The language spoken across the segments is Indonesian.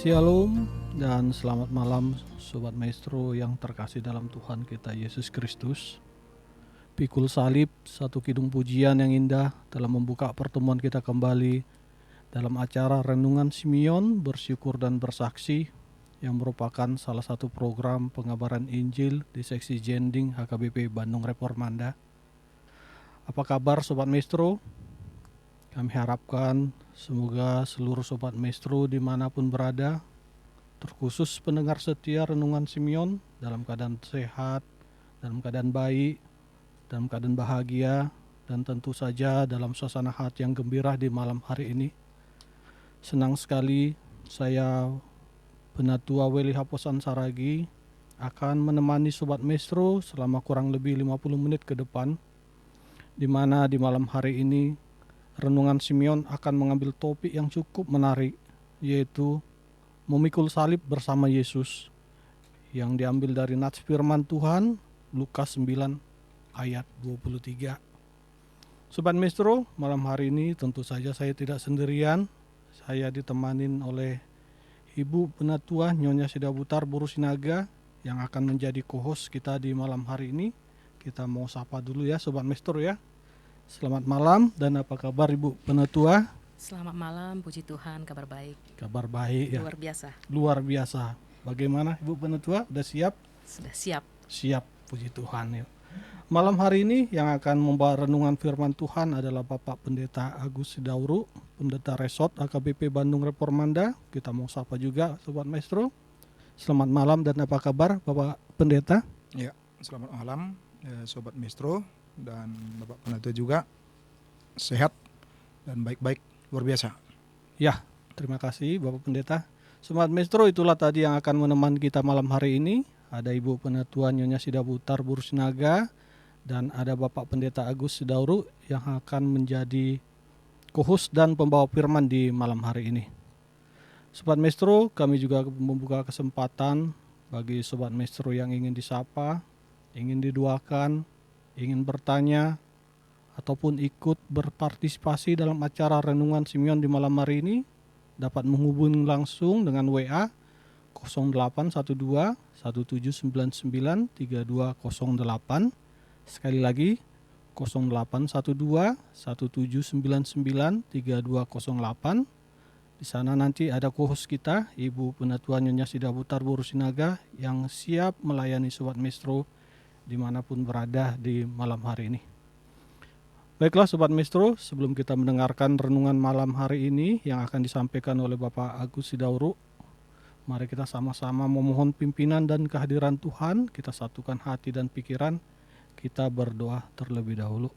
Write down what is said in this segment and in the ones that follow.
Shalom dan selamat malam Sobat Maestro yang terkasih dalam Tuhan kita Yesus Kristus. Pikul salib, satu kidung pujian yang indah dalam membuka pertemuan kita kembali dalam acara Renungan Simeon Bersyukur dan Bersaksi yang merupakan salah satu program pengabaran Injil di seksi Jending HKBP Bandung Reformanda. Apa kabar Sobat Maestro? Kami harapkan semoga seluruh Sobat Maestro dimanapun berada, terkhusus pendengar setia Renungan Simeon, dalam keadaan sehat, dalam keadaan baik, dalam keadaan bahagia, dan tentu saja dalam suasana hati yang gembira di malam hari ini. Senang sekali saya Penatua Weli Haposan Saragi akan menemani Sobat Maestro selama kurang lebih 50 menit ke depan, di mana di malam hari ini Renungan Simeon akan mengambil topik yang cukup menarik, yaitu memikul salib bersama Yesus, yang diambil dari nats firman Tuhan Lukas 9 ayat 23. Sobat Maestro, malam hari ini tentu saja saya tidak sendirian. Saya ditemanin oleh Ibu Penatua Nyonya Sidabutar Burusinaga yang akan menjadi co-host kita di malam hari ini. Kita mau sapa dulu ya Sobat Maestro ya. Selamat malam dan apa kabar Ibu Penatua? Selamat malam, puji Tuhan, kabar baik. Kabar baik ya. Luar biasa. Luar biasa. Bagaimana Ibu Penatua? Sudah siap? Sudah siap. Siap, puji Tuhan ya. Malam hari ini yang akan membawa renungan firman Tuhan adalah Bapak Pendeta Agus Sidauru, Pendeta Resort AKBP Bandung Reformanda. Kita mau sapa juga Sobat Maestro. Selamat malam dan apa kabar Bapak Pendeta? Ya, selamat malam Sobat Maestro dan Bapak Pendeta juga, sehat dan baik-baik, luar biasa. Ya, terima kasih Bapak Pendeta. Sobat Maestro, itulah tadi yang akan menemani kita malam hari ini. Ada Ibu Penatua Nyonya Sidabutar Burusinaga dan ada Bapak Pendeta Agus Sidauru yang akan menjadi co-host dan pembawa firman di malam hari ini. Sobat Maestro, kami juga membuka kesempatan bagi Sobat Maestro yang ingin disapa, ingin didoakan, ingin bertanya, ataupun ikut berpartisipasi dalam acara Renungan Simeon di malam hari ini, dapat menghubungi langsung dengan WA 0812 1799 3208. Sekali lagi 0812 1799 3208. Di sana nanti ada co-host kita, Ibu Penatua Nyonya Sidabutar Burusinaga, yang siap melayani Sobat Maestro dimanapun berada di malam hari ini. Baiklah Sobat Maestro, sebelum kita mendengarkan renungan malam hari ini yang akan disampaikan oleh Bapak Agus Sidauru, mari kita sama-sama memohon pimpinan dan kehadiran Tuhan. Kita satukan hati dan pikiran, kita berdoa terlebih dahulu.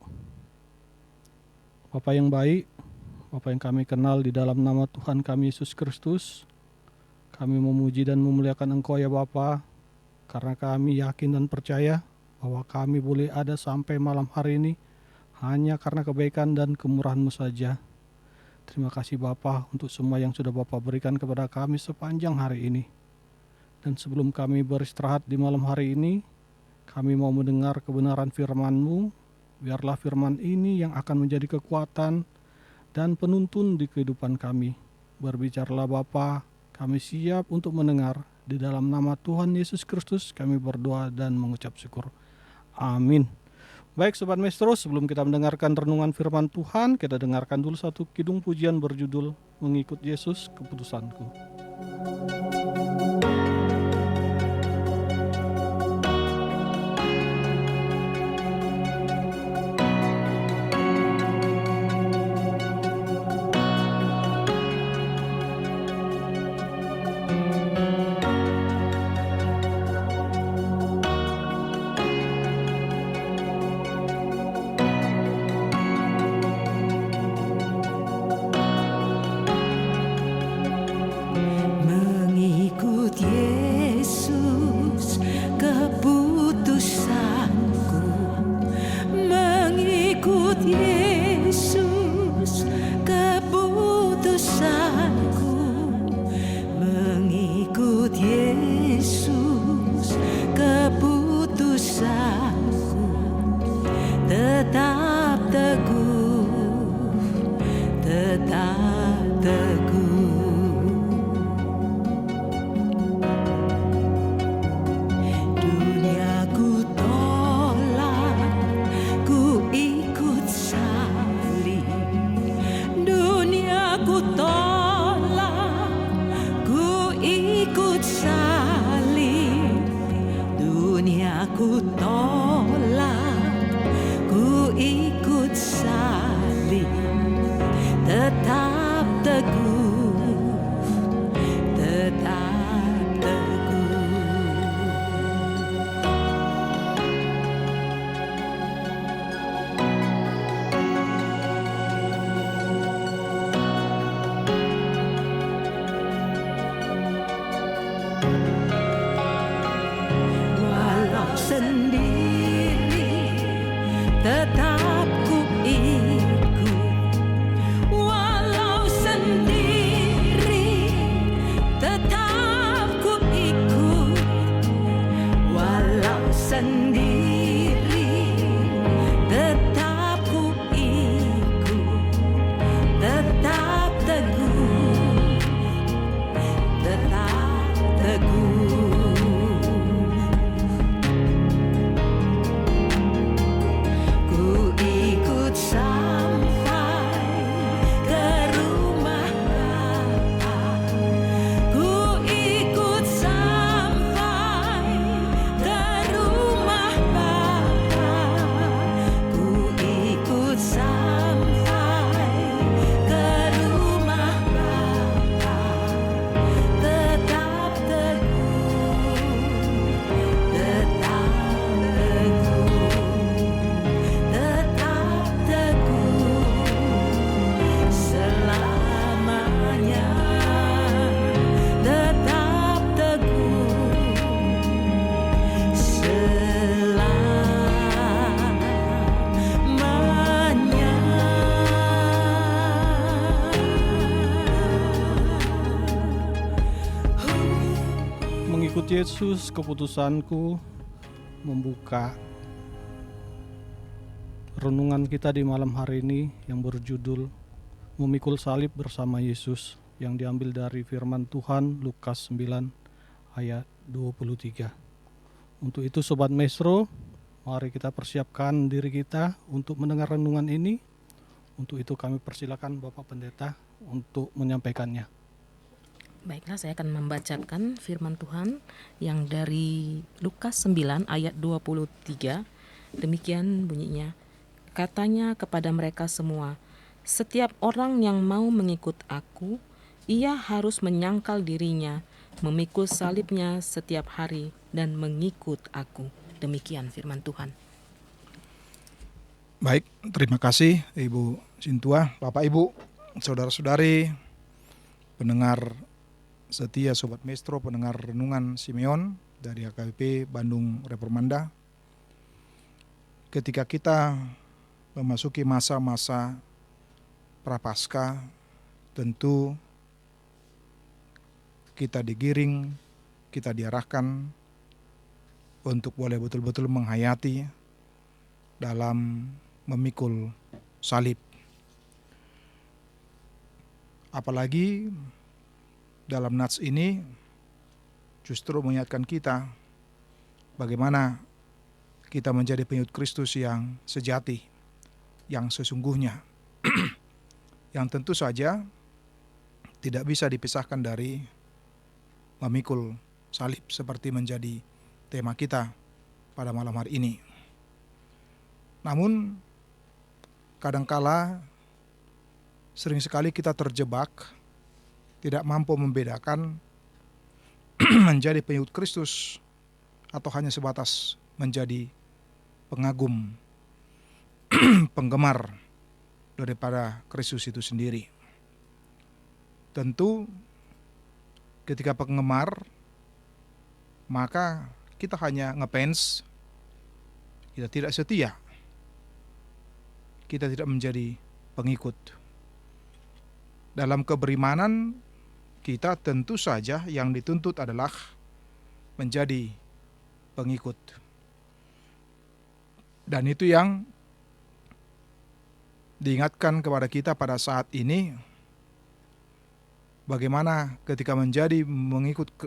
Bapa yang baik, Bapa yang kami kenal, di dalam nama Tuhan kami Yesus Kristus, kami memuji dan memuliakan Engkau ya Bapa, karena kami yakin dan percaya bahwa kami boleh ada sampai malam hari ini hanya karena kebaikan dan kemurahan-Mu saja. Terima kasih Bapa untuk semua yang sudah Bapa berikan kepada kami sepanjang hari ini. Dan sebelum kami beristirahat di malam hari ini, kami mau mendengar kebenaran firman-Mu. Biarlah firman ini yang akan menjadi kekuatan dan penuntun di kehidupan kami. Berbicaralah Bapa, kami siap untuk mendengar. Di dalam nama Tuhan Yesus Kristus kami berdoa dan mengucap syukur. Amin. Baik Sobat Maestro, sebelum kita mendengarkan renungan firman Tuhan, kita dengarkan dulu satu kidung pujian berjudul Mengikut Yesus Keputusanku. Tetap teguh Tuhan Yesus, keputusanku membuka renungan kita di malam hari ini yang berjudul Memikul Salib bersama Yesus, yang diambil dari firman Tuhan Lukas 9 ayat 23. Untuk itu Sobat Maestro, mari kita persiapkan diri kita untuk mendengar renungan ini. Untuk itu kami persilakan Bapak Pendeta untuk menyampaikannya. Baiklah, saya akan membacakan firman Tuhan yang dari Lukas 9 ayat 23. Demikian bunyinya. Katanya kepada mereka semua, setiap orang yang mau mengikut aku, ia harus menyangkal dirinya, memikul salibnya setiap hari dan mengikut aku. Demikian firman Tuhan. Baik, terima kasih Ibu Sintua, Bapak Ibu, saudara-saudari, pendengar setia Sobat Maestro, pendengar renungan Simeon dari HKBP Bandung Reformanda. Ketika kita memasuki masa-masa Prapaskah, tentu kita digiring, kita diarahkan untuk boleh betul-betul menghayati dalam memikul salib. Apalagi dalam nats ini justru mengingatkan kita bagaimana kita menjadi pengikut Kristus yang sejati, yang sesungguhnya, yang tentu saja tidak bisa dipisahkan dari memikul salib, seperti menjadi tema kita pada malam hari ini. Namun kadangkala sering sekali kita terjebak, tidak mampu membedakan menjadi pengikut Kristus atau hanya sebatas menjadi pengagum, penggemar daripada Kristus itu sendiri. Tentu ketika penggemar, maka kita hanya ngefans, kita tidak setia, kita tidak menjadi pengikut. Dalam keberimanan kita tentu saja yang dituntut adalah menjadi pengikut. Dan itu yang diingatkan kepada kita pada saat ini, bagaimana ketika menjadi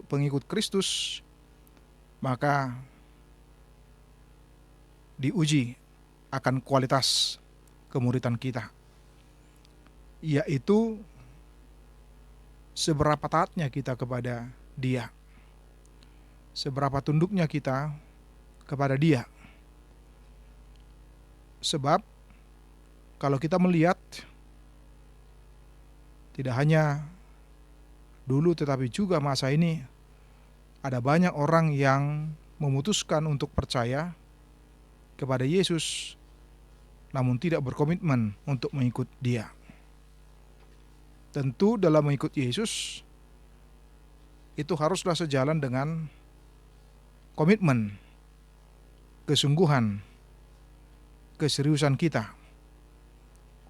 pengikut Kristus, maka diuji akan kualitas kemuridan kita, yaitu seberapa taatnya kita kepada Dia, seberapa tunduknya kita kepada Dia. Sebab kalau kita melihat tidak hanya dulu tetapi juga masa ini, ada banyak orang yang memutuskan untuk percaya kepada Yesus namun tidak berkomitmen untuk mengikut Dia. Tentu dalam mengikut Yesus itu haruslah sejalan dengan komitmen, kesungguhan, keseriusan kita.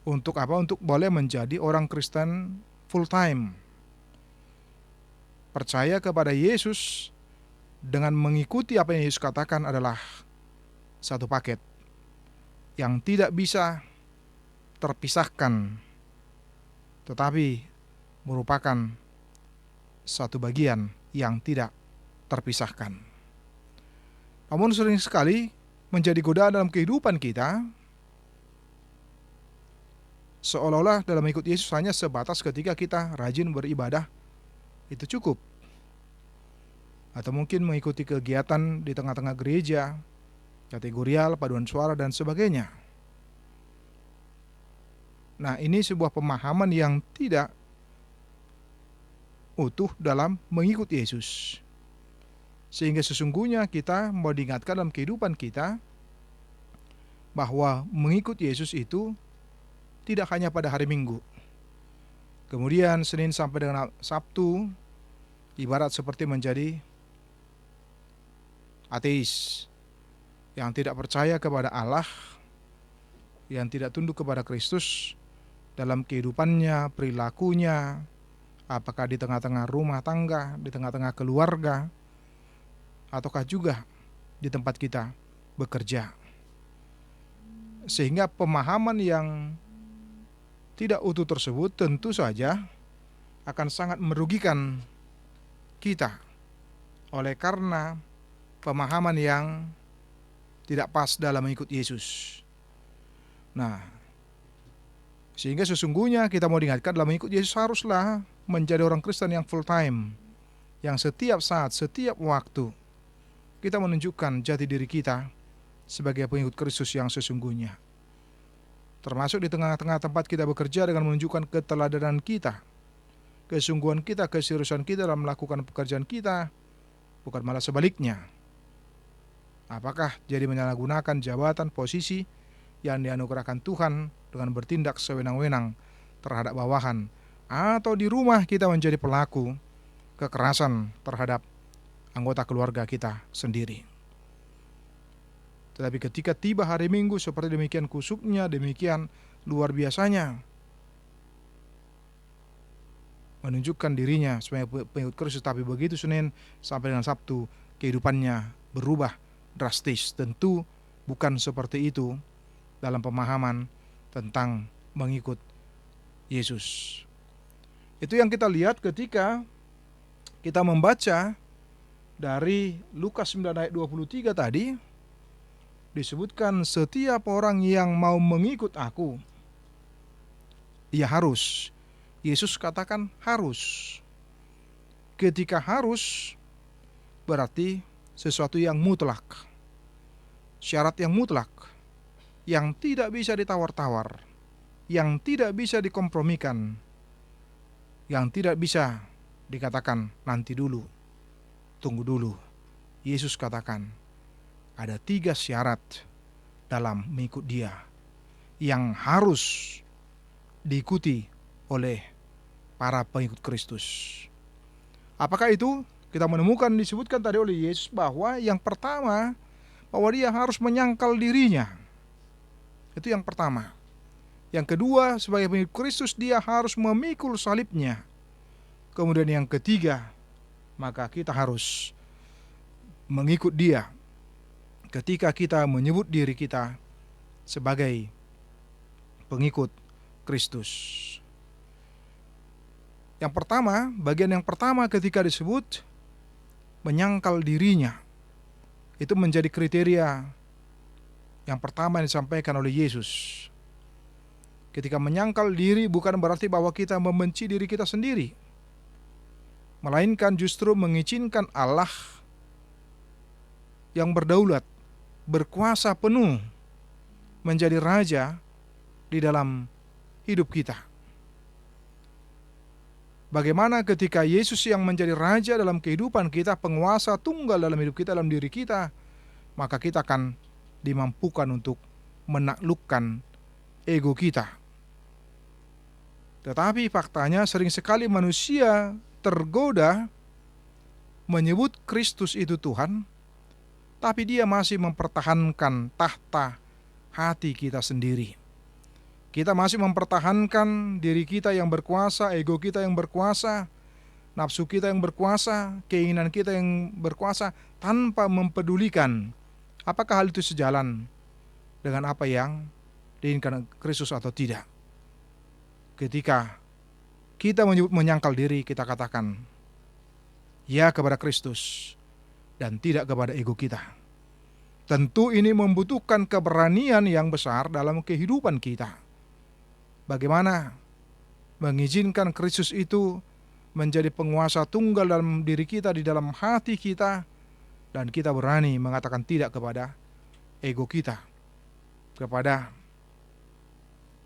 Untuk apa? Untuk boleh menjadi orang Kristen full time. Percaya kepada Yesus dengan mengikuti apa yang Yesus katakan adalah satu paket yang tidak bisa terpisahkan, tetapi merupakan satu bagian yang tidak terpisahkan. Namun sering sekali menjadi godaan dalam kehidupan kita, seolah-olah dalam ikut Yesus hanya sebatas ketika kita rajin beribadah, itu cukup. Atau mungkin mengikuti kegiatan di tengah-tengah gereja, kategorial, paduan suara, dan sebagainya. Nah, ini sebuah pemahaman yang tidak utuh dalam mengikut Yesus. Sehingga sesungguhnya kita mau diingatkan dalam kehidupan kita bahwa mengikut Yesus itu tidak hanya pada hari Minggu. Kemudian Senin sampai dengan Sabtu ibarat seperti menjadi ateis yang tidak percaya kepada Allah, yang tidak tunduk kepada Kristus dalam kehidupannya, perilakunya, apakah di tengah-tengah rumah tangga, di tengah-tengah keluarga, ataukah juga di tempat kita bekerja. Sehingga pemahaman yang tidak utuh tersebut tentu saja akan sangat merugikan kita oleh karena pemahaman yang tidak pas dalam mengikut Yesus. Nah, sehingga sesungguhnya kita mau diingatkan dalam mengikut Yesus haruslah menjadi orang Kristen yang full time, yang setiap saat, setiap waktu kita menunjukkan jati diri kita sebagai pengikut Kristus yang sesungguhnya. Termasuk di tengah-tengah tempat kita bekerja dengan menunjukkan keteladanan kita, kesungguhan kita, keseriusan kita dalam melakukan pekerjaan kita, bukan malah sebaliknya. Apakah jadi menyalahgunakan jabatan, posisi yang dianugerahkan Tuhan dengan bertindak sewenang-wenang terhadap bawahan, atau di rumah kita menjadi pelaku kekerasan terhadap anggota keluarga kita sendiri. Tetapi ketika tiba hari Minggu seperti demikian kusuknya, demikian luar biasanya menunjukkan dirinya sebagai pengikut Kristus, tapi begitu Senin sampai dengan Sabtu kehidupannya berubah drastis. Tentu bukan seperti itu dalam pemahaman tentang mengikut Yesus. Itu yang kita lihat ketika kita membaca dari Lukas 9 ayat 23 tadi, disebutkan setiap orang yang mau mengikut aku, ia harus. Yesus katakan harus. Ketika harus, berarti sesuatu yang mutlak. Syarat yang mutlak, yang tidak bisa ditawar-tawar, yang tidak bisa dikompromikan, yang tidak bisa dikatakan nanti dulu, tunggu dulu. Yesus katakan, ada 3 syarat dalam mengikut Dia yang harus diikuti oleh para pengikut Kristus. Apakah itu? Kita menemukan disebutkan tadi oleh Yesus bahwa yang pertama, bahwa dia harus menyangkal dirinya. Itu yang pertama. Yang kedua, sebagai pengikut Kristus dia harus memikul salibnya. Kemudian yang ketiga, maka kita harus mengikut Dia ketika kita menyebut diri kita sebagai pengikut Kristus. Yang pertama, bagian yang pertama ketika disebut menyangkal dirinya, itu menjadi kriteria yang pertama yang disampaikan oleh Yesus. Ketika menyangkal diri bukan berarti bahwa kita membenci diri kita sendiri, melainkan justru mengizinkan Allah yang berdaulat, berkuasa penuh, menjadi raja di dalam hidup kita. Bagaimana ketika Yesus yang menjadi raja dalam kehidupan kita, penguasa tunggal dalam hidup kita, dalam diri kita, maka kita akan dimampukan untuk menaklukkan ego kita. Tetapi faktanya sering sekali manusia tergoda menyebut Kristus itu Tuhan, tapi dia masih mempertahankan tahta hati kita sendiri. Kita masih mempertahankan diri kita yang berkuasa, ego kita yang berkuasa, nafsu kita yang berkuasa, keinginan kita yang berkuasa, tanpa mempedulikan apakah hal itu sejalan dengan apa yang diinginkan Kristus atau tidak. Ketika kita menyangkal diri, kita katakan ya kepada Kristus dan tidak kepada ego kita. Tentu ini membutuhkan keberanian yang besar dalam kehidupan kita. Bagaimana mengizinkan Kristus itu menjadi penguasa tunggal dalam diri kita, di dalam hati kita, dan kita berani mengatakan tidak kepada ego kita, kepada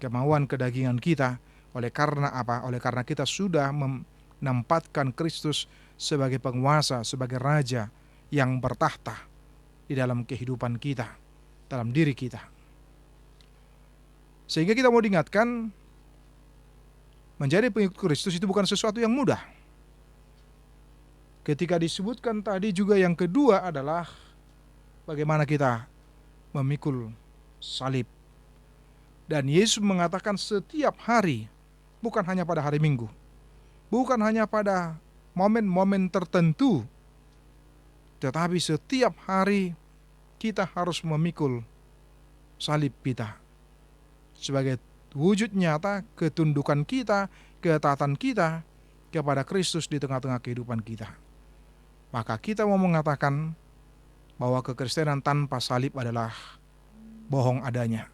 kemauan kedagingan kita. Oleh karena apa? Oleh karena kita sudah menempatkan Kristus sebagai penguasa, sebagai raja yang bertahta di dalam kehidupan kita, dalam diri kita. Sehingga kita mau diingatkan, menjadi pengikut Kristus itu bukan sesuatu yang mudah. Ketika disebutkan tadi juga yang kedua adalah bagaimana kita memikul salib. Dan Yesus mengatakan setiap hari, bukan hanya pada hari Minggu, bukan hanya pada momen-momen tertentu, tetapi setiap hari kita harus memikul salib kita sebagai wujud nyata ketundukan kita, ketaatan kita kepada Kristus di tengah-tengah kehidupan kita. Maka kita mau mengatakan bahwa kekristenan tanpa salib adalah bohong adanya.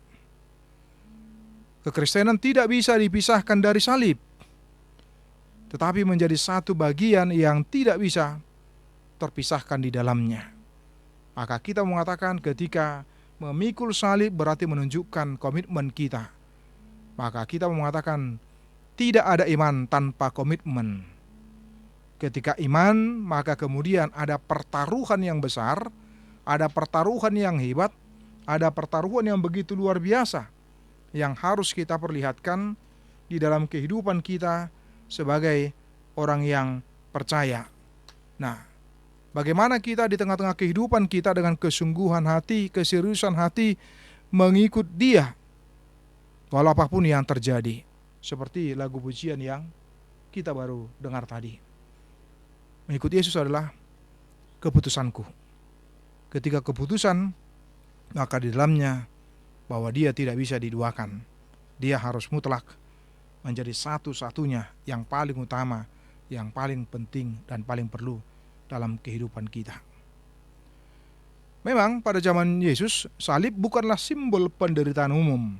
Kekristenan tidak bisa dipisahkan dari salib, tetapi menjadi satu bagian yang tidak bisa terpisahkan di dalamnya. Maka kita mengatakan ketika memikul salib berarti menunjukkan komitmen kita. Maka kita mengatakan tidak ada iman tanpa komitmen. Ketika iman, maka kemudian ada pertaruhan yang besar, ada pertaruhan yang hebat, ada pertaruhan yang begitu luar biasa yang harus kita perlihatkan di dalam kehidupan kita sebagai orang yang percaya. Nah, bagaimana kita di tengah-tengah kehidupan kita dengan kesungguhan hati, keseriusan hati mengikut Dia walau apapun yang terjadi. Seperti lagu pujian yang kita baru dengar tadi. Mengikut Yesus adalah keputusanku. Ketika keputusan, maka di dalamnya bahwa Dia tidak bisa diduakan. Dia harus mutlak menjadi satu-satunya yang paling utama, yang paling penting dan paling perlu dalam kehidupan kita. Memang pada zaman Yesus, salib bukanlah simbol penderitaan umum.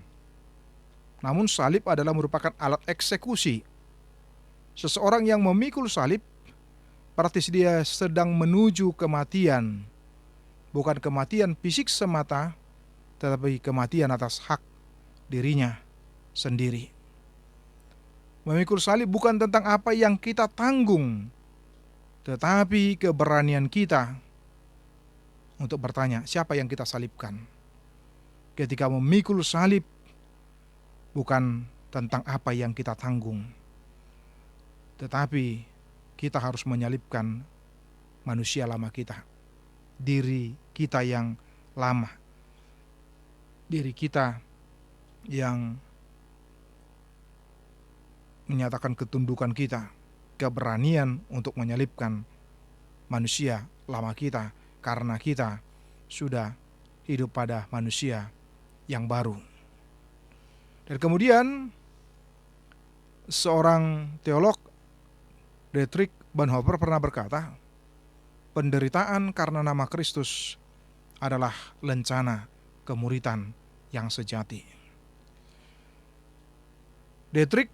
Namun salib adalah merupakan alat eksekusi. Seseorang yang memikul salib berarti dia sedang menuju kematian. Bukan kematian fisik semata, tetapi kematian atas hak dirinya sendiri. Memikul salib bukan tentang apa yang kita tanggung, tetapi keberanian kita untuk bertanya, siapa yang kita salibkan? Ketika memikul salib, bukan tentang apa yang kita tanggung, tetapi kita harus menyalibkan manusia lama kita, diri kita yang lama, diri kita yang menyatakan ketundukan kita, keberanian untuk menyalibkan manusia lama kita, karena kita sudah hidup pada manusia yang baru. Dan kemudian seorang teolog, Dietrich Bonhoeffer, pernah berkata, penderitaan karena nama Kristus adalah lencana kemuritan yang sejati. Dietrich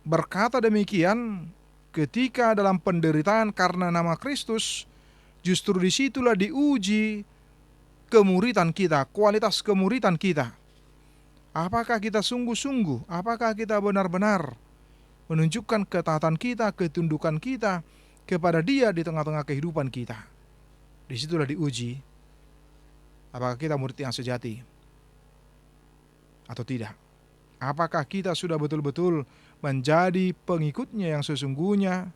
berkata demikian ketika dalam penderitaan karena nama Kristus, justru disitulah diuji kemuritan kita, kualitas kemuritan kita. Apakah kita sungguh-sungguh, apakah kita benar-benar menunjukkan ketaatan kita, ketundukan kita kepada Dia di tengah-tengah kehidupan kita. Disitulah diuji apakah kita murid yang sejati atau tidak. Apakah kita sudah betul-betul menjadi pengikutnya yang sesungguhnya,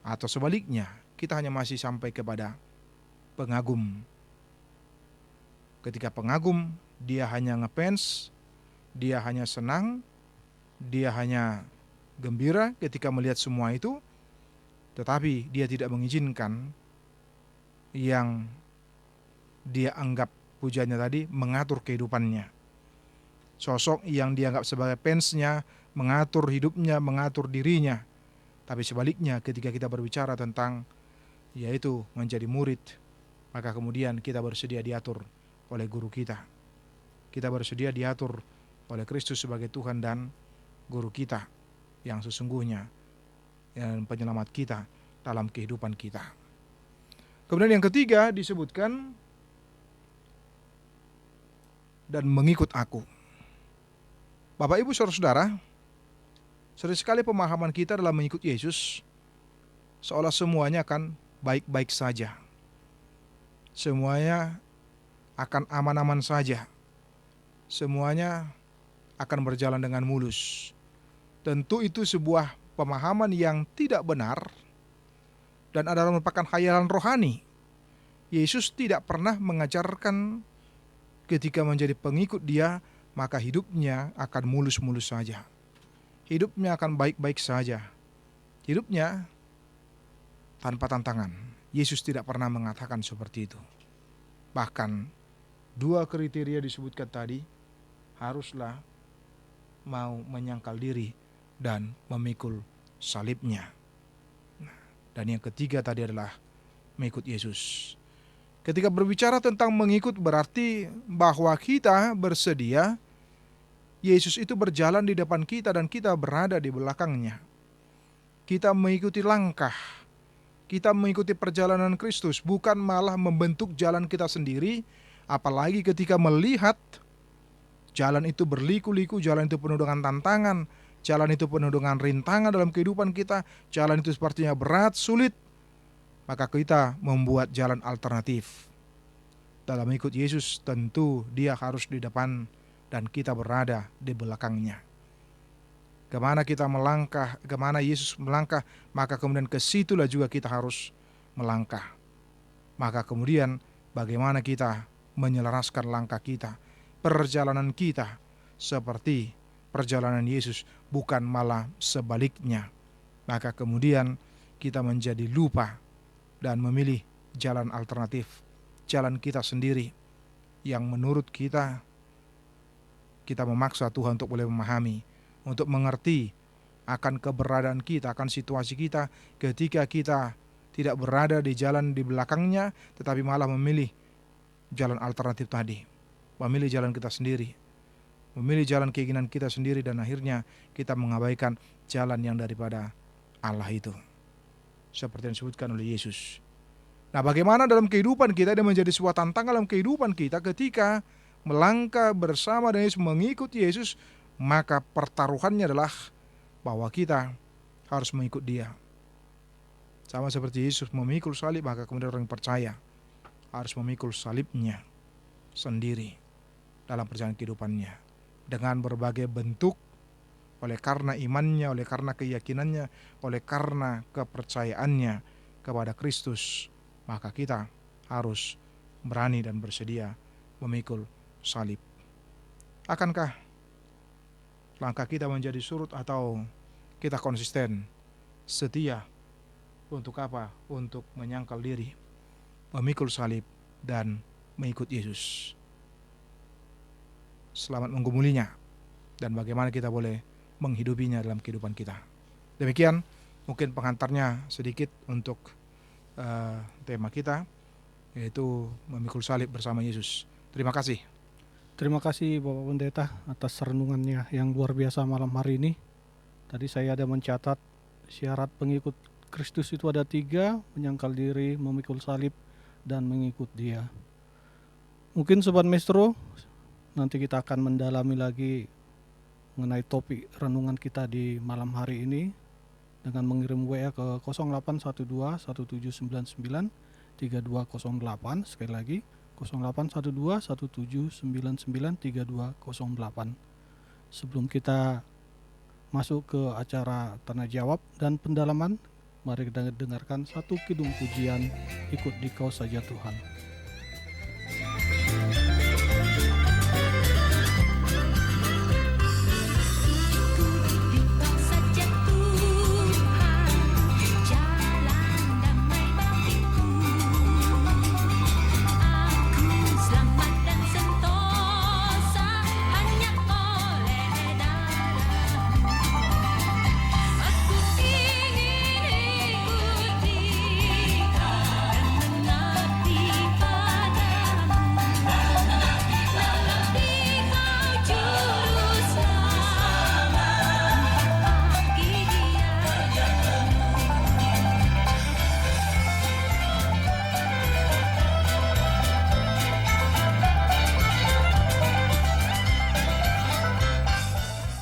atau sebaliknya kita hanya masih sampai kepada pengagum. Ketika pengagum, dia hanya ngefans, dia hanya senang, dia hanya gembira ketika melihat semua itu, tetapi dia tidak mengizinkan yang dia anggap pujiannya tadi mengatur kehidupannya. Sosok yang dianggap sebagai fansnya mengatur hidupnya, mengatur dirinya. Tapi sebaliknya ketika kita berbicara tentang yaitu menjadi murid, maka kemudian kita bersedia diatur oleh guru kita. Kita bersedia diatur oleh Kristus sebagai Tuhan dan guru kita yang sesungguhnya, dan penyelamat kita dalam kehidupan kita. Kemudian yang ketiga disebutkan, dan mengikut aku. Bapak Ibu Saudara-saudara, sering sekali pemahaman kita dalam mengikut Yesus seolah semuanya akan baik-baik saja. Semuanya akan aman-aman saja. Semuanya akan berjalan dengan mulus. Tentu itu sebuah pemahaman yang tidak benar dan adalah merupakan khayalan rohani. Yesus tidak pernah mengajarkan ketika menjadi pengikut Dia maka hidupnya akan mulus-mulus saja. Hidupnya akan baik-baik saja. Hidupnya tanpa tantangan. Yesus tidak pernah mengatakan seperti itu. Bahkan 2 kriteria disebutkan tadi, haruslah mau menyangkal diri dan memikul salibnya. Dan yang ketiga tadi adalah mengikut Yesus. Ketika berbicara tentang mengikut berarti bahwa kita bersedia Yesus itu berjalan di depan kita dan kita berada di belakangnya. Kita mengikuti langkah, kita mengikuti perjalanan Kristus, bukan malah membentuk jalan kita sendiri. Apalagi ketika melihat jalan itu berliku-liku, jalan itu penuh dengan tantangan, jalan itu penuh dengan rintangan dalam kehidupan kita, jalan itu sepertinya berat, sulit, maka kita membuat jalan alternatif. Dalam mengikut Yesus tentu dia harus di depan dan kita berada di belakangnya. Kemana kita melangkah, kemana Yesus melangkah, maka kemudian ke situlah juga kita harus melangkah. Maka kemudian bagaimana kita menyelaraskan langkah kita, perjalanan kita seperti perjalanan Yesus, bukan malah sebaliknya. Maka kemudian kita menjadi lupa dan memilih jalan alternatif, jalan kita sendiri yang menurut kita memaksa Tuhan untuk boleh memahami, untuk mengerti akan keberadaan kita, akan situasi kita ketika kita tidak berada di jalan di belakangnya, tetapi malah memilih jalan alternatif tadi, memilih jalan kita sendiri, memilih jalan keinginan kita sendiri, dan akhirnya kita mengabaikan jalan yang daripada Allah itu, seperti yang disebutkan oleh Yesus. Nah, bagaimana dalam kehidupan kita dan menjadi sebuah tantangan dalam kehidupan kita ketika melangkah bersama dengan Yesus, mengikuti Yesus, maka pertaruhannya adalah bahwa kita harus mengikut Dia. Sama seperti Yesus memikul salib, maka kemudian orang yang percaya harus memikul salibnya sendiri dalam perjalanan kehidupannya dengan berbagai bentuk, oleh karena imannya, oleh karena keyakinannya, oleh karena kepercayaannya kepada Kristus, maka kita harus berani dan bersedia memikul salib. Akankah langkah kita menjadi surut atau kita konsisten, setia untuk apa? Untuk menyangkal diri, memikul salib, dan mengikut Yesus. Selamat menggumulinya dan bagaimana kita boleh menghidupinya dalam kehidupan kita. Demikian mungkin pengantarnya sedikit untuk tema kita, yaitu memikul salib bersama Yesus. Terima kasih. Terima kasih Bapak Pendeta atas renungannya yang luar biasa malam hari ini. Tadi saya ada mencatat syarat pengikut Kristus itu ada 3, menyangkal diri, memikul salib, dan mengikut Dia. Mungkin Sobat Maestro, nanti kita akan mendalami lagi mengenai topik renungan kita di malam hari ini dengan mengirim WA ke 0812 1799 3208. Sekali lagi 0812 1799 3208. Sebelum kita masuk ke acara tanya jawab dan pendalaman, mari kita dengarkan satu kidung pujian, Ikut di Kau Saja Tuhan.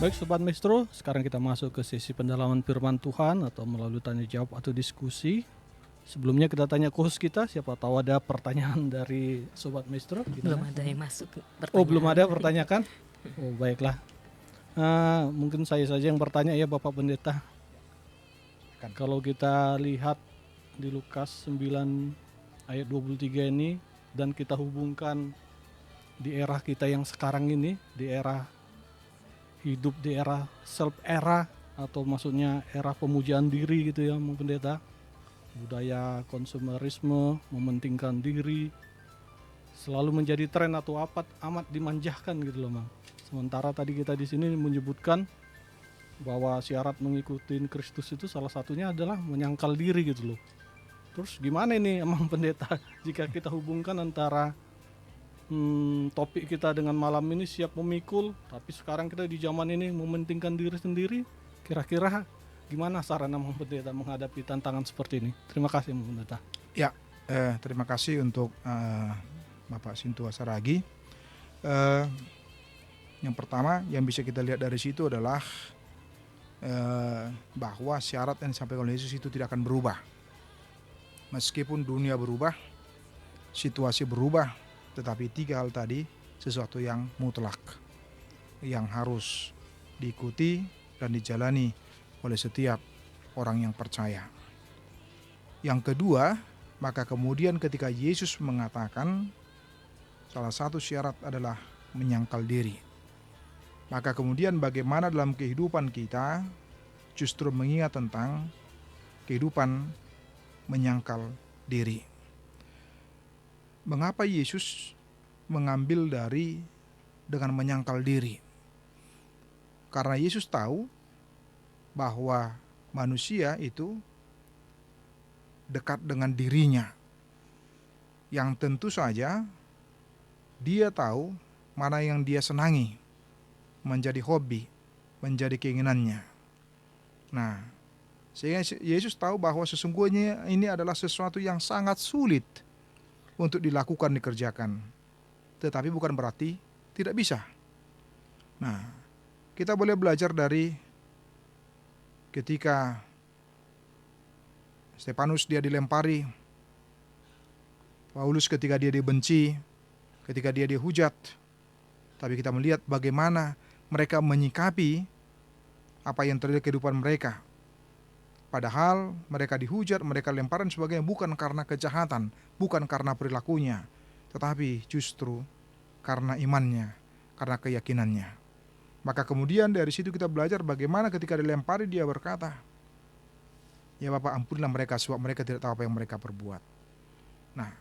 Baik Sobat Maestro, sekarang kita masuk ke sesi pendalaman firman Tuhan atau melalui tanya jawab atau diskusi. Sebelumnya kita tanya ke host kita, siapa tahu ada pertanyaan dari Sobat Maestro. Belum ada yang masuk pertanyaan. Oh, belum ada pertanyaan? Oh, baiklah. Mungkin saya saja yang bertanya ya Bapak Pendeta. Kalau kita lihat di Lukas 9 ayat 23 ini dan kita hubungkan di era kita yang sekarang ini, di era hidup di era self era atau maksudnya era pemujaan diri gitu ya Pendeta. budaya konsumerisme, mementingkan diri, selalu menjadi tren atau amat dimanjakan gitu loh, Mang. Sementara tadi kita di sini menyebutkan bahwa syarat mengikuti Kristus itu salah satunya adalah menyangkal diri gitu loh. Terus gimana ini Emang Pendeta jika kita hubungkan antara topik kita dengan malam ini siap memikul, tapi sekarang kita di zaman ini mementingkan diri sendiri, kira-kira gimana saran Emang Pendeta menghadapi tantangan seperti ini? Terima kasih Emang Pendeta. Ya, terima kasih untuk Bapak Sintua Saragi. Yang pertama yang bisa kita lihat dari situ adalah bahwa syarat yang disampaikan oleh Yesus itu tidak akan berubah. Meskipun dunia berubah, situasi berubah, tetapi 3 hal tadi sesuatu yang mutlak, yang harus diikuti dan dijalani oleh setiap orang yang percaya. Yang kedua, maka kemudian ketika Yesus mengatakan salah satu syarat adalah menyangkal diri, maka kemudian bagaimana dalam kehidupan kita justru mengingat tentang kehidupan menyangkal diri. Mengapa Yesus mengambil dengan menyangkal diri? Karena Yesus tahu bahwa manusia itu dekat dengan dirinya, yang tentu saja dia tahu mana yang dia senangi, menjadi hobi, menjadi keinginannya. Nah, sehingga Yesus tahu bahwa sesungguhnya ini adalah sesuatu yang sangat sulit untuk dilakukan, dikerjakan. Tetapi bukan berarti tidak bisa. Nah, kita boleh belajar dari ketika Stefanus dia dilempari, Paulus ketika dia dibenci, ketika dia dihujat. Tapi kita melihat bagaimana mereka menyikapi apa yang terjadi kehidupan mereka. Padahal mereka dihujat, mereka lemparan sebagainya bukan karena kejahatan, bukan karena perilakunya, tetapi justru karena imannya, karena keyakinannya. Maka kemudian dari situ kita belajar bagaimana ketika dilempari dia berkata, "Ya Bapa, ampunilah mereka sebab mereka tidak tahu apa yang mereka perbuat." Nah,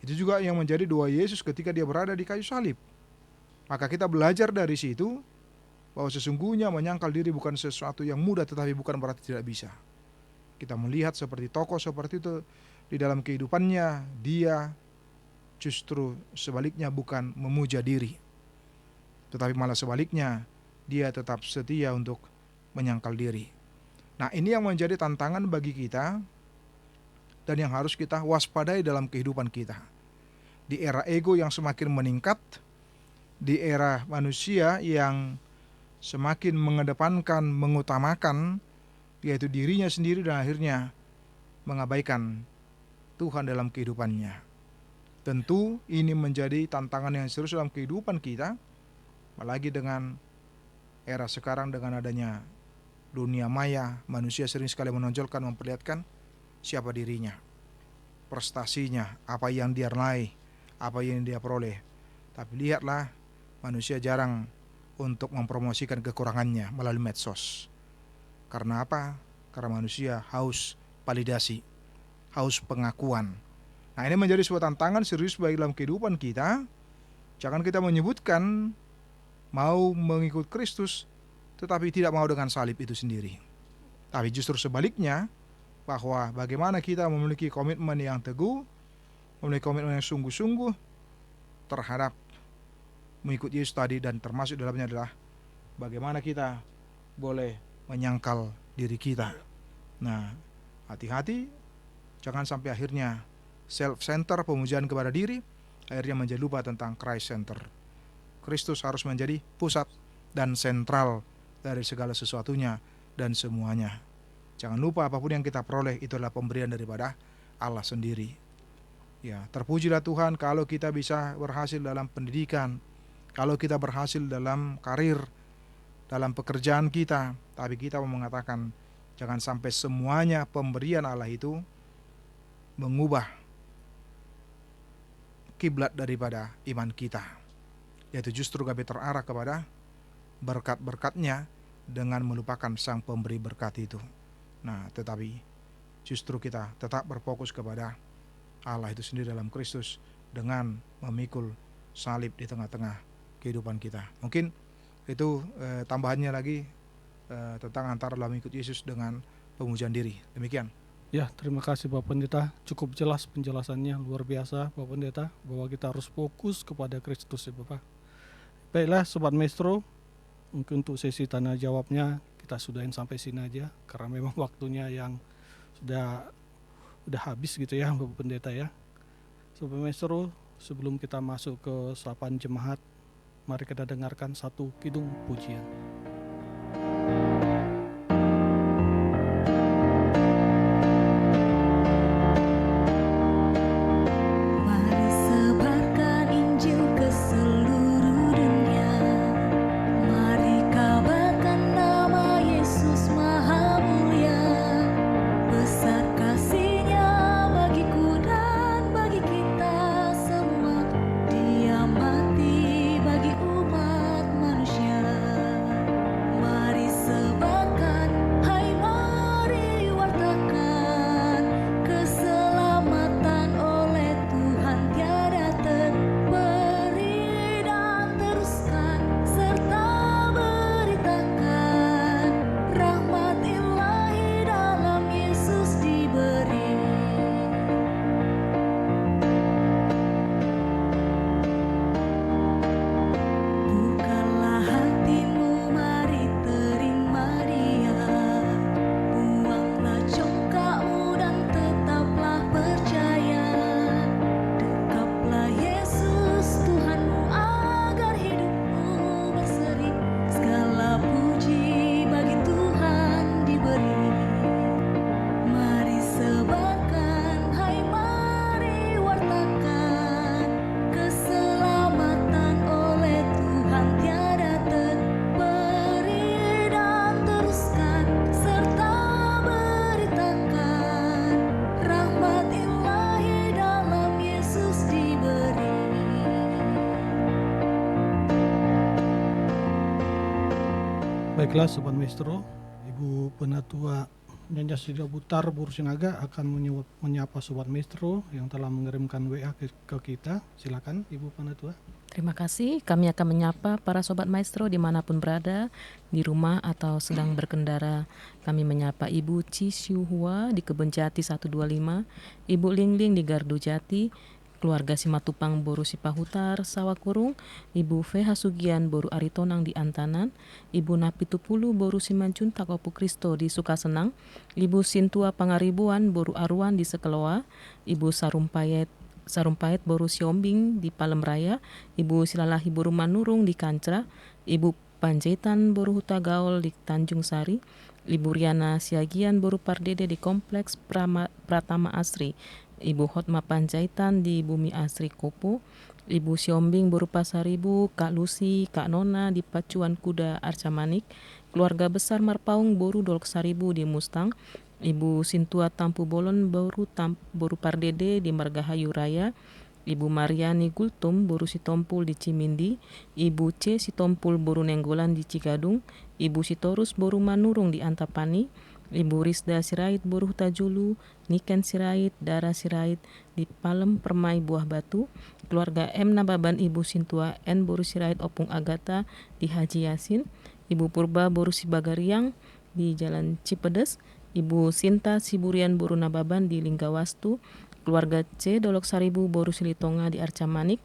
itu juga yang menjadi doa Yesus ketika dia berada di kayu salib. Maka kita belajar dari situ bahwa sesungguhnya menyangkal diri bukan sesuatu yang mudah, tetapi bukan berarti tidak bisa. Kita melihat seperti tokoh seperti itu di dalam kehidupannya, dia justru sebaliknya bukan memuja diri, tetapi malah sebaliknya dia tetap setia untuk menyangkal diri. Nah, ini yang menjadi tantangan bagi kita dan yang harus kita waspadai dalam kehidupan kita. Di era ego yang semakin meningkat, di era manusia yang semakin mengedepankan, mengutamakan yaitu dirinya sendiri dan akhirnya mengabaikan Tuhan dalam kehidupannya. Tentu ini menjadi tantangan yang serius dalam kehidupan kita, apalagi dengan era sekarang dengan adanya dunia maya, manusia sering sekali menonjolkan, memperlihatkan siapa dirinya, prestasinya, apa yang dia raih, apa yang dia peroleh. Tapi lihatlah, manusia jarang untuk mempromosikan kekurangannya melalui medsos. Karena apa? Karena manusia haus validasi, haus pengakuan. Nah, ini menjadi sebuah tantangan serius bagi dalam kehidupan kita. Jangan kita menyebutkan mau mengikut Kristus, tetapi tidak mau dengan salib itu sendiri. Tapi justru sebaliknya, bahwa bagaimana kita memiliki komitmen yang teguh, memiliki komitmen yang sungguh-sungguh terhadap mengikut Yesus tadi, dan termasuk dalamnya adalah bagaimana kita boleh menyangkal diri kita. Nah, hati-hati jangan sampai akhirnya self-center, pemujaan kepada diri, akhirnya menjadi lupa tentang Christ center. Kristus harus menjadi pusat dan sentral dari segala sesuatunya dan semuanya. Jangan lupa apapun yang kita peroleh itu adalah pemberian daripada Allah sendiri. Ya, terpujilah Tuhan kalau kita bisa berhasil dalam pendidikan, kalau kita berhasil dalam karir, dalam pekerjaan kita, tapi kita mau mengatakan jangan sampai semuanya pemberian Allah itu mengubah kiblat daripada iman kita, yaitu justru kami terarah kepada berkat-berkatnya dengan melupakan sang pemberi berkat itu. Nah, tetapi justru kita tetap berfokus kepada Allah itu sendiri dalam Kristus dengan memikul salib di tengah-tengah kehidupan kita. Mungkin itu tambahannya lagi tentang antara dalam ikut Yesus dengan pemujaan diri. Demikian. Ya, terima kasih Bapak Pendeta. Cukup jelas penjelasannya, luar biasa Bapak Pendeta, bahwa kita harus fokus kepada Kristus ya Bapak. Baiklah Sobat Maestro, mungkin untuk sesi tanya jawabnya kita sudahin sampai sini aja, karena memang waktunya yang sudah habis gitu ya Bapak Pendeta ya. Sobat Maestro, sebelum kita masuk ke sapaan jemaat, mari kita dengarkan satu kidung pujian. Baiklah Sobat Maestro, Ibu Penatua Nyonya Sida Butar Bursinaga akan menyapa Sobat Maestro yang telah mengirimkan WA ke kita. Silakan Ibu Penatua. Terima kasih, kami akan menyapa para Sobat Maestro dimanapun berada, di rumah atau sedang berkendara. Kami menyapa Ibu Ci Siuhua di Kebun Jati 125, Ibu Lingling di Gardu Jati, keluarga Simatupang Boru Sipahutar, Sawakurung, Ibu V. Hasugian Boru Aritonang di Antanan, Ibu Napitupulu Boru Simanjuntak Opu Kristo di Sukasenang, Ibu Sintua Pangaribuan Boru Aruan di Sekeloa, Ibu Sarumpayet Boru Siombing di Palem Raya, Ibu Silalahi Boru Manurung di Kancra, Ibu Panjaitan Boru Huta Gaul di Tanjung Sari, Ibu Riana Siagian Boru Pardede di Kompleks Pratama Asri, Ibu Hotma Panjaitan di Bumi Asri Kopo, Ibu Siombing Boru Pasaribu, Kak Lucy, Kak Nona di Pacuan Kuda Arcamanik, keluarga besar Marpaung Boru Dolok Saribu di Mustang, Ibu Sintua Tampu Bolon Boru Pardede di Margahayu Raya, Ibu Mariani Gultum Boru Sitompul di Cimindi, Ibu C Sitompul Boru Nenggolan di Cigadung, Ibu Sitorus Boru Manurung di Antapani, Ibu Risda Sirait Boru Tajulu, Niken Sirait, Dara Sirait di Palem Permai Buah Batu, keluarga M Nababan Ibu Sintua N Boru Sirait Opung Agata di Haji Yasin, Ibu Purba Boru Sibagariang di Jalan Cipedes, Ibu Sinta Siburian Boru Nababan di Linggawastu, keluarga C Dolok Saribu Boru Silitonga di Arcamanik,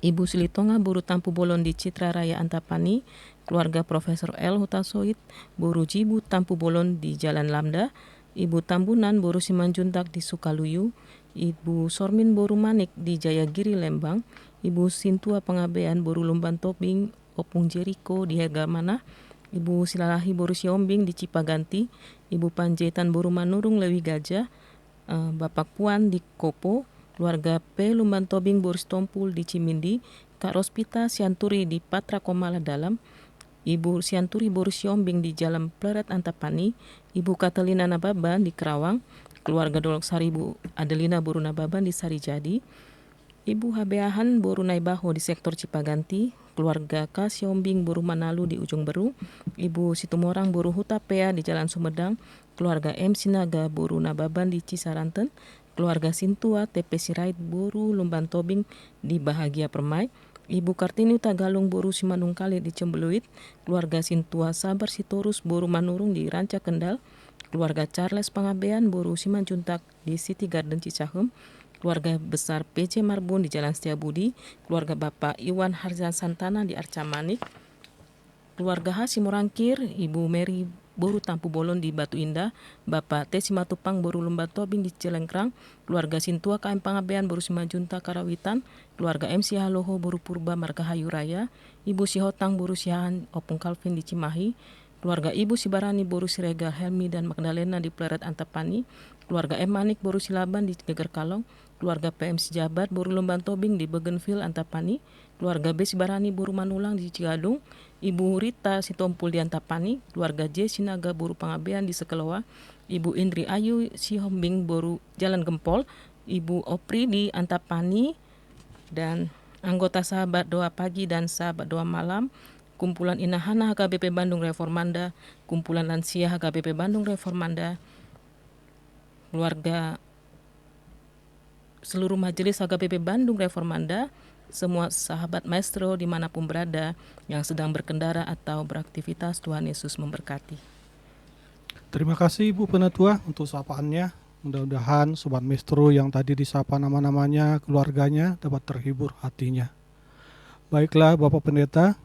Ibu Silitonga Boru Tampu Bolon di Citra Raya Antapani, keluarga Profesor L Hutasoit Boru Jibu Tampu Bolon di Jalan Lamda, Ibu Tambunan Boru Simanjuntak di Sukaluyu, Ibu Sormin Boru Manik di Jayagiri Lembang, Ibu Sintua Pengabean Boru Lumban Tobing Opung Jeriko di Hergamana, Ibu Silalahi Boru Siombing di Cipaganti, Ibu Panjaitan Boru Manurung Lewi Gajah, Bapak Puan di Kopo, keluarga P Lumban Tobing Boru Stompul di Cimindi, Kak Rospita Sianturi di Patra Komala Dalam, Ibu Sianturi Boru Siombing di Jalan Pleret Antapani, Ibu Katalina Nababan di Kerawang, keluarga Dolok Saribu Adelina Boru Nababan di Sarijadi, Ibu Habeahan Boru Naibaho di sektor Cipaganti, keluarga Kasiombing Boru Manalu di Ujung Beru, Ibu Situmorang Boru Hutapea di Jalan Sumedang, keluarga M. Sinaga Boru Nababan di Cisaranten, keluarga Sintua TP Sirait Boru Lumban Tobing di Bahagia Permai, Ibu Kartini Tagalung Boru Simanung Kali di Cembeluit, keluarga Sintua Sabar Sitorus Boru Manurung di Ranca Kendal, keluarga Charles Pangabean Boru Simanjuntak di City Garden Cicahem, keluarga besar PC Marbun di Jalan Setiabudi, keluarga Bapak Iwan Harzan Santana di Arca Manik, keluarga Hasim Morangkir, Ibu Mary Boru Tampu Bolon di Batu Indah, Bapak T. Simatupang Boru Lumba Tobing di Celengkrang, keluarga Sintua KM Pangabean Boru Simajunta Karawitan, keluarga MC Haloho Boru Purba Margahayu Raya, Ibu Sihotang Boru Siahan Opung Calvin di Cimahi, keluarga Ibu Sibarani Boru Siregar Helmi dan Magdalena di Pleret Antapani, keluarga M. Manik Boru Silaban di Geger Kalong, keluarga PM Sijabat Boru Lumban Tobing di Bougainville Antapani, keluarga B. Sibarani Boru Manulang di Cigadung, Ibu Rita Sitompul di Antapani, keluarga J. Sinaga Boru Pangabean di Sekeloa, Ibu Indri Ayu Sihombing Boru Jalan Gempol, Ibu Opri di Antapani, dan anggota Sahabat Doa Pagi dan Sahabat Doa Malam, kumpulan Inahana HKBP Bandung Reformanda, kumpulan lansia HKBP Bandung Reformanda, keluarga seluruh majelis HKBP Bandung Reformanda, semua sahabat maestro dimanapun berada yang sedang berkendara atau beraktivitas, Tuhan Yesus memberkati. Terima kasih Ibu Penatua untuk sapaannya. Mudah-mudahan Sobat Maestro yang tadi disapa nama-namanya, keluarganya dapat terhibur hatinya. Baiklah Bapak Pendeta,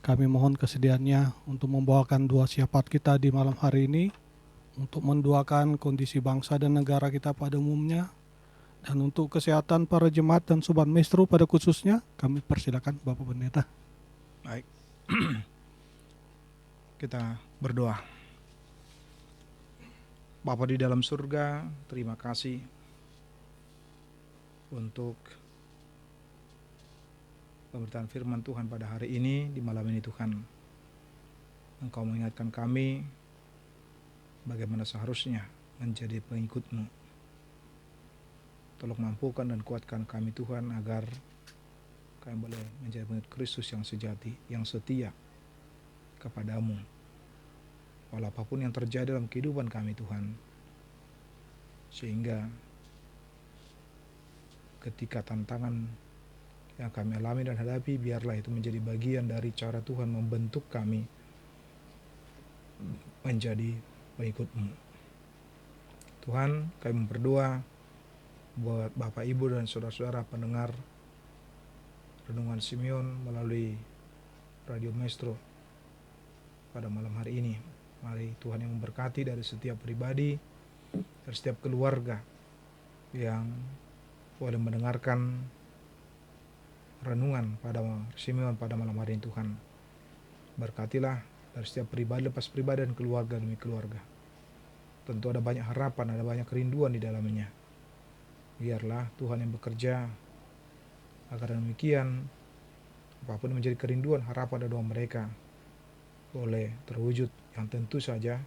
kami mohon kesediaannya untuk membawakan doa syafaat kita di malam hari ini, untuk mendoakan kondisi bangsa dan negara kita pada umumnya, dan untuk kesehatan para jemaat dan Sobat Maestro pada khususnya. Kami persilakan Bapak Pendeta. Baik. Kita berdoa. Bapa di dalam surga, terima kasih untuk pemberitaan firman Tuhan pada hari ini, di malam ini Tuhan. Engkau mengingatkan kami bagaimana seharusnya menjadi pengikut-Mu. Tolong mampukan dan kuatkan kami Tuhan, agar kami boleh menjadi pengikut Kristus yang sejati, yang setia kepadamu. Walau apapun yang terjadi dalam kehidupan kami Tuhan, sehingga ketika tantangan yang kami alami dan hadapi, biarlah itu menjadi bagian dari cara Tuhan membentuk kami menjadi pengikut-Mu. Tuhan, kami berdoa buat Bapak Ibu dan saudara-saudara pendengar Renungan Simeon melalui Radio Maestro pada malam hari ini. Mari Tuhan yang memberkati dari setiap pribadi, dari setiap keluarga yang boleh mendengarkan renungan pada Simeon pada malam hari ini Tuhan. Berkatilah dari setiap pribadi lepas pribadi dan keluarga demi keluarga. Tentu ada banyak harapan, ada banyak kerinduan di dalamnya. Biarlah Tuhan yang bekerja agar demikian apapun menjadi kerinduan, harapan dan doa mereka boleh terwujud, yang tentu saja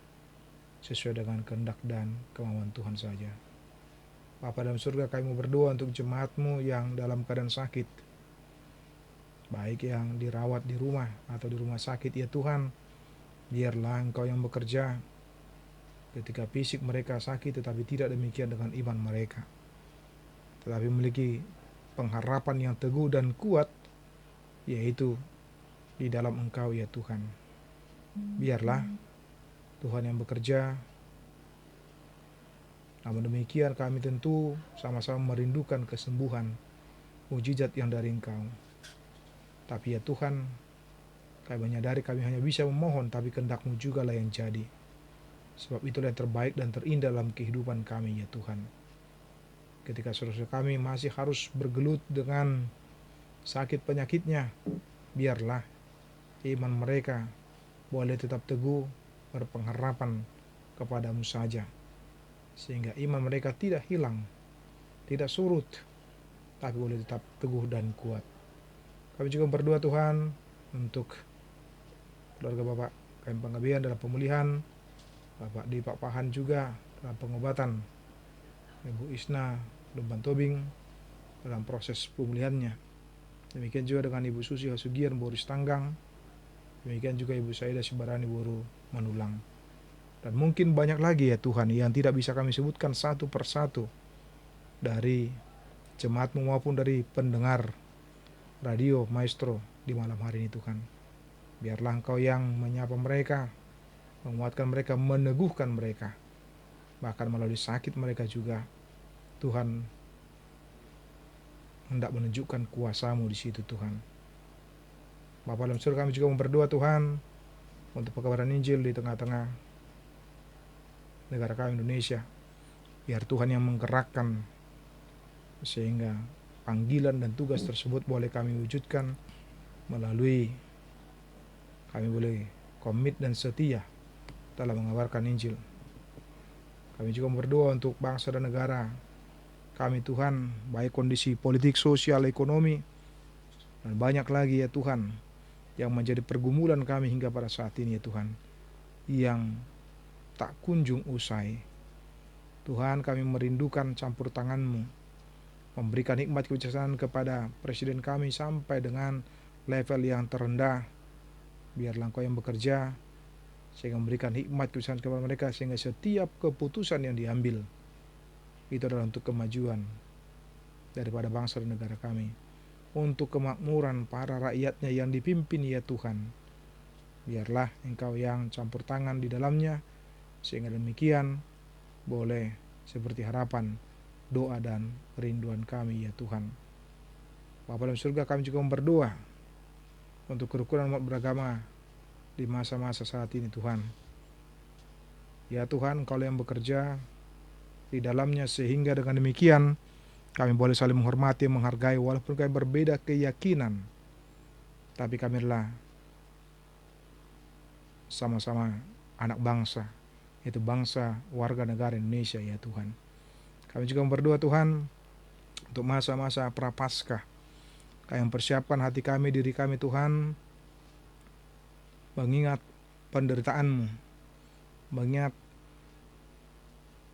sesuai dengan kehendak dan kemauan Tuhan saja. Bapa dalam surga, kami mau berdoa untuk jemaat-Mu yang dalam keadaan sakit, baik yang dirawat di rumah atau di rumah sakit. Ya Tuhan, biarlah Engkau yang bekerja ketika fisik mereka sakit, tetapi tidak demikian dengan iman mereka, tetapi memiliki pengharapan yang teguh dan kuat, yaitu di dalam Engkau ya Tuhan. Biarlah Tuhan yang bekerja. Namun demikian kami tentu sama-sama merindukan kesembuhan, mujizat yang dari Engkau. Tapi ya Tuhan, kami menyadari kami hanya bisa memohon, tapi kehendak-Mu juga lah yang jadi. Sebab itulah yang terbaik dan terindah dalam kehidupan kami ya Tuhan. Ketika saudara-saudara kami masih harus bergelut dengan sakit penyakitnya, biarlah iman mereka boleh tetap teguh, berpengharapan kepadamu saja, sehingga iman mereka tidak hilang, tidak surut, tapi boleh tetap teguh dan kuat. Kami juga berdoa Tuhan untuk keluarga Bapak KM Pangabean dalam pemulihan, Bapak di Pak Pahan juga dalam pengobatan, Ibu Isna Lumban Tobing, dalam proses pemulihannya. Demikian juga dengan Ibu Susi Hasugian Boris Tanggang, demikian juga Ibu Saida Sibarani Boru Manulang. Dan mungkin banyak lagi ya Tuhan yang tidak bisa kami sebutkan satu persatu dari jemaat-Mu maupun dari pendengar radio Maestro di malam hari ini Tuhan. Biarlah Engkau yang menyapa mereka, menguatkan mereka, meneguhkan mereka. Bahkan melalui sakit mereka juga, Tuhan hendak menunjukkan kuasa-Mu di situ Tuhan. Bapa dalam surga, kami juga berdoa Tuhan untuk pekabaran Injil di tengah-tengah negara kami Indonesia. Biar Tuhan yang menggerakkan sehingga panggilan dan tugas tersebut boleh kami wujudkan melalui kami boleh komit dan setia dalam mengabarkan Injil. Kami juga berdoa untuk bangsa dan negara kami Tuhan, baik kondisi politik, sosial, ekonomi, dan banyak lagi ya Tuhan yang menjadi pergumulan kami hingga pada saat ini ya Tuhan, yang tak kunjung usai. Tuhan, kami merindukan campur tangan-Mu, memberikan hikmat kebijaksanaan kepada Presiden kami sampai dengan level yang terendah. Biarlah Engkau yang bekerja sehingga memberikan hikmat kebijaksanaan kepada mereka, sehingga setiap keputusan yang diambil itu adalah untuk kemajuan daripada bangsa dan negara kami, untuk kemakmuran para rakyatnya yang dipimpin ya Tuhan. Biarlah Engkau yang campur tangan di dalamnya, sehingga demikian boleh seperti harapan, doa dan kerinduan kami ya Tuhan. Bapa dalam surga, kami juga berdoa untuk kerukunan umat beragama di masa-masa saat ini Tuhan. Ya Tuhan, Engkau yang bekerja di dalamnya, sehingga dengan demikian kami boleh saling menghormati, menghargai, walaupun kami berbeda keyakinan, tapi kami adalah sama-sama anak bangsa, yaitu bangsa warga negara Indonesia ya Tuhan. Kami juga berdoa Tuhan untuk masa-masa prapaskah. Kami mempersiapkan hati kami, diri kami Tuhan, mengingat penderitaan-Mu, mengingat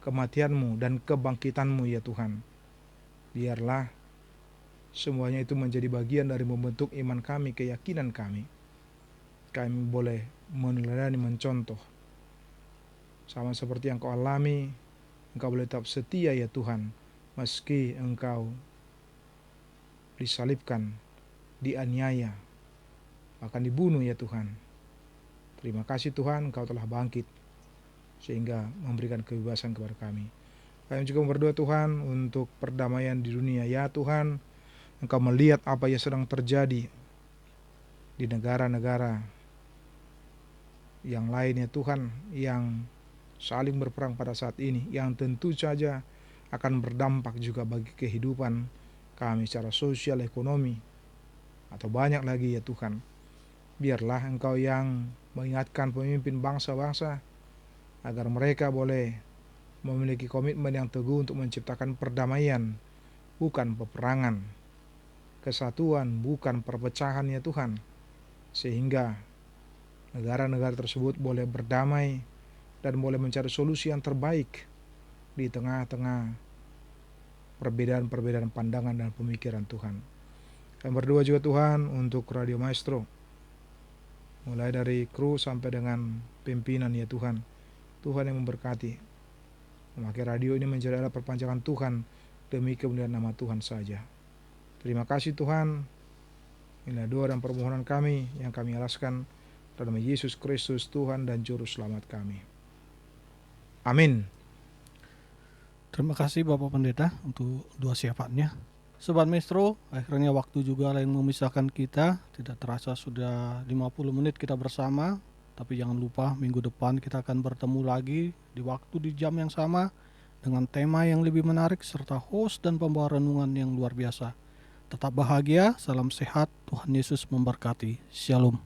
kematian-Mu dan kebangkitan-Mu ya Tuhan. Biarlah semuanya itu menjadi bagian dari membentuk iman kami, keyakinan kami. Kami boleh meneladani, mencontoh. Sama seperti yang Kau alami, Engkau boleh tetap setia ya Tuhan, meski Engkau disalibkan, dianiaya, bahkan dibunuh ya Tuhan. Terima kasih Tuhan, Engkau telah bangkit sehingga memberikan kebebasan kepada kami. Kami juga berdoa Tuhan untuk perdamaian di dunia. Ya Tuhan, Engkau melihat apa yang sedang terjadi di negara-negara yang lain ya Tuhan, yang saling berperang pada saat ini, yang tentu saja akan berdampak juga bagi kehidupan kami secara sosial, ekonomi, atau banyak lagi ya Tuhan. Biarlah Engkau yang mengingatkan pemimpin bangsa-bangsa agar mereka boleh memiliki komitmen yang teguh untuk menciptakan perdamaian, bukan peperangan, kesatuan, bukan perpecahan ya Tuhan, sehingga negara-negara tersebut boleh berdamai dan boleh mencari solusi yang terbaik di tengah-tengah perbedaan-perbedaan pandangan dan pemikiran Tuhan. Kami berdoa juga Tuhan untuk Radio Maestro, mulai dari kru sampai dengan pimpinan ya Tuhan. Tuhan yang memberkati, memakai radio ini menjadi alat perpanjangan Tuhan demi kemuliaan nama Tuhan saja. Terima kasih Tuhan. Inilah doa dan permohonan kami yang kami alaskan dalam Yesus Kristus Tuhan dan Juru Selamat kami. Amin. Terima kasih Bapak Pendeta untuk doa syafaatnya. Sobat Maestro, akhirnya waktu juga yang memisahkan kita. Tidak terasa sudah 50 menit kita bersama. Tapi jangan lupa minggu depan kita akan bertemu lagi di waktu di jam yang sama dengan tema yang lebih menarik serta host dan pembawa renungan yang luar biasa. Tetap bahagia, salam sehat, Tuhan Yesus memberkati. Shalom.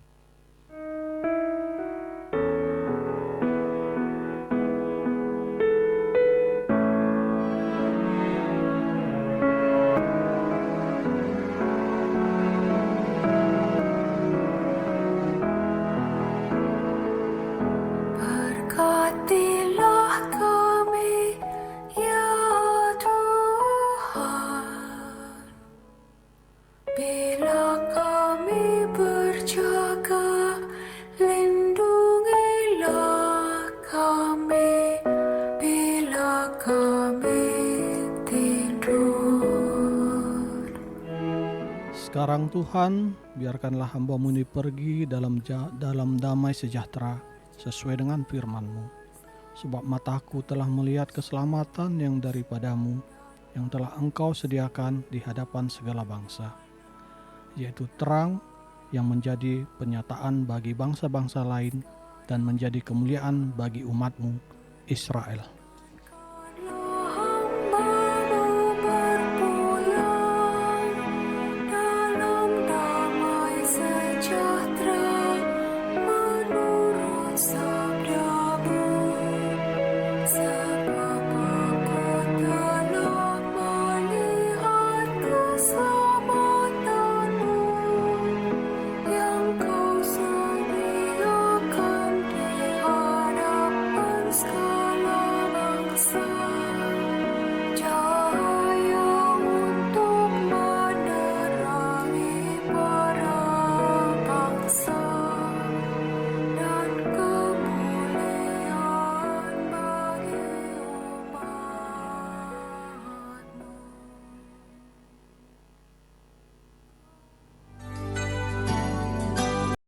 Berkatilah kami, ya Tuhan. Sekarang Tuhan, biarkanlah hamba-Mu ini pergi dalam damai sejahtera sesuai dengan firman-Mu. Sebab mataku telah melihat keselamatan yang daripada-Mu, yang telah Engkau sediakan di hadapan segala bangsa, yaitu terang yang menjadi penyataan bagi bangsa-bangsa lain dan menjadi kemuliaan bagi umat-Mu Israel.